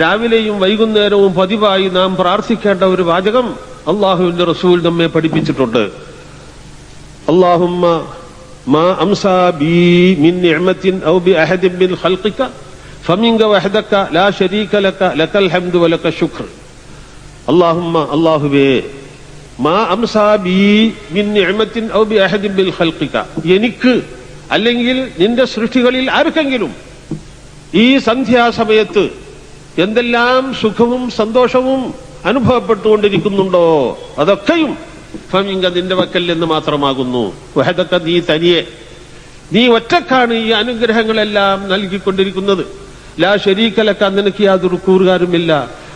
രാവിലെയും വൈകുന്നേരവും പതിവായി നാം പ്രാർത്ഥിക്കേണ്ട ഒരു വാചകം അള്ളാഹുവിന്റെ റസൂൽ നമ്മെ പഠിപ്പിച്ചിട്ടുണ്ട്. അല്ലാഹുമ്മ മാ അംസാ ബി മിൻ നിഅമത്തിൻ ഔ ബി അഹദിൻ മിൻ ഖൽഖിക ഫമിൻക വഹദക ലാ ശരീക ലക ലകൽ ഹംദു വലക ശുക്ർ. അല്ലാഹുമ്മ അല്ലാഹുവേ, മാ അംസാ ബി മിൻ നിഅമത്തിൻ ഔ ബി അഹദിൻ മിൻ ഖൽഖിക, എനിക്ക് അല്ലെങ്കിൽ നിന്റെ സൃഷ്ടികളിൽ ആർക്കെങ്കിലും ഈ സന്ധ്യാസമയത്ത് എന്തെല്ലാം സുഖവും സന്തോഷവും അനുഭവപ്പെട്ടുകൊണ്ടിരിക്കുന്നുണ്ടോ അതൊക്കെയും ഫമിങ്ക നിന്റെ വക്കൽ എന്ന് മാത്രമാകുന്നു. വഹദക, നീ തനിയെ, നീ ഒറ്റക്കാണ് ഈ അനുഗ്രഹങ്ങളെല്ലാം നൽകിക്കൊണ്ടിരിക്കുന്നത്. ലാ ശരീക ലക, നിനക്ക് യാതൊരു കൂറുകാരുമില്ല.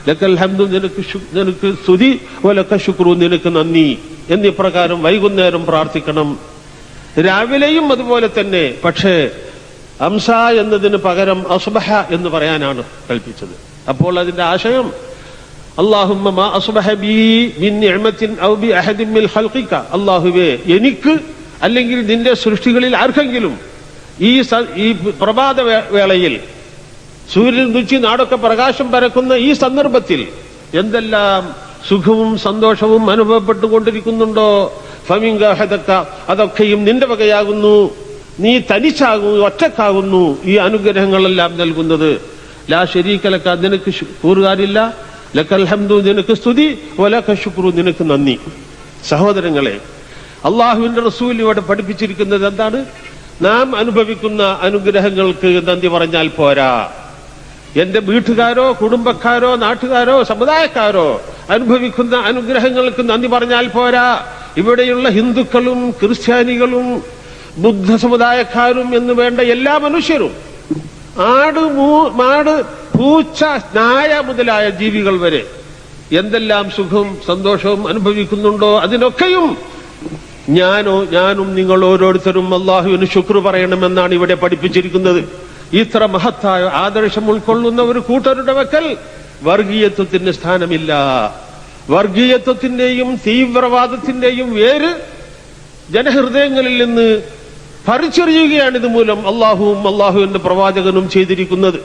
ലക്കൽ ഹംദു, നിനക്ക് സ്തുതി, വലക ശുക്രു, നിനക്ക് നന്ദി എന്നിപ്രകാരം വൈകുന്നേരം പ്രാർത്ഥിക്കണം. രാവിലെയും അതുപോലെ തന്നെ. പക്ഷേ അംസ എന്നതിന് പകരം അസ്ബഹ എന്ന് പറയാനാണ് കൽപ്പിച്ചത്. അപ്പോൾ അതിന്റെ ആശയം അല്ലാഹുമ്മ മാ അസ്ബഹ ബി മിൻ നിഅമത്തിൻ ഔ ബി അഹദിൻ മിൻ ഖൽഖിക, അല്ലാഹുവേ, എനിക്ക് അല്ലെങ്കിൽ നിന്റെ സൃഷ്ടികളിൽ ആർക്കെങ്കിലും ഈ പ്രഭാത വേളയിൽ സൂര്യൻ ഉദിച്ച് നാടൊക്കെ പ്രകാശം പരക്കുന്ന ഈ സന്ദർഭത്തിൽ എന്തെല്ലാം സുഖവും സന്തോഷവും അനുഭവപ്പെട്ടുകൊണ്ടിരിക്കുന്നുണ്ടോ ഫമിങ്ക വഹദക, അതൊക്കെയും നിന്റെ വകയാകുന്നു. നീ തനിച്ചാകുന്നു, ഒറ്റക്കാകുന്നു ഈ അനുഗ്രഹങ്ങളെല്ലാം നൽകുന്നത്. ലാ ശരീക ലക, നിനക്ക് കൂറുകാരില്ല. ലക്കൽ ഹംദു, നിനക്ക് സ്തുതി. വലക ശുക്രു, നിനക്ക് നന്ദി. സഹോദരങ്ങളെ, അള്ളാഹുവിന്റെ റസൂൽ ഇവിടെ പഠിപ്പിച്ചിരിക്കുന്നത് എന്താണ്? നാം അനുഭവിക്കുന്ന അനുഗ്രഹങ്ങൾക്ക് നന്ദി പറഞ്ഞാൽ പോരാ. എന്റെ വീട്ടുകാരോ കുടുംബക്കാരോ നാട്ടുകാരോ സമുദായക്കാരോ അനുഭവിക്കുന്ന അനുഗ്രഹങ്ങൾക്ക് നന്ദി പറഞ്ഞാൽ പോരാ. ഇവിടെയുള്ള ഹിന്ദുക്കളും ക്രിസ്ത്യാനികളും ബുദ്ധ സമുദായക്കാരും എന്ന് വേണ്ട എല്ലാ മനുഷ്യരും, മാട്, പൂച്ച, നായ മുതലായ ജീവികൾ വരെ എന്തെല്ലാം സുഖവും സന്തോഷവും അനുഭവിക്കുന്നുണ്ടോ അതിനൊക്കെയും ഞാനും നിങ്ങൾ ഓരോരുത്തരും അള്ളാഹുവിന് ശുക്ർ പറയണമെന്നാണ് ഇവിടെ പഠിപ്പിച്ചിരിക്കുന്നത്. ഇത്ര മഹത്തായ ആദർശം ഉൾക്കൊള്ളുന്ന ഒരു കൂട്ടരുടെ വക്കൽ വർഗീയത്വത്തിന് സ്ഥാനമില്ല. വർഗീയത്വത്തിന്റെയും തീവ്രവാദത്തിന്റെയും വേര് ജനഹൃദയങ്ങളിൽ നിന്ന് പറിച്ചെറിയുകയാണ് ഇതുമൂലം അള്ളാഹുവും അള്ളാഹുവിന്റെ പ്രവാചകനും ചെയ്തിരിക്കുന്നത്.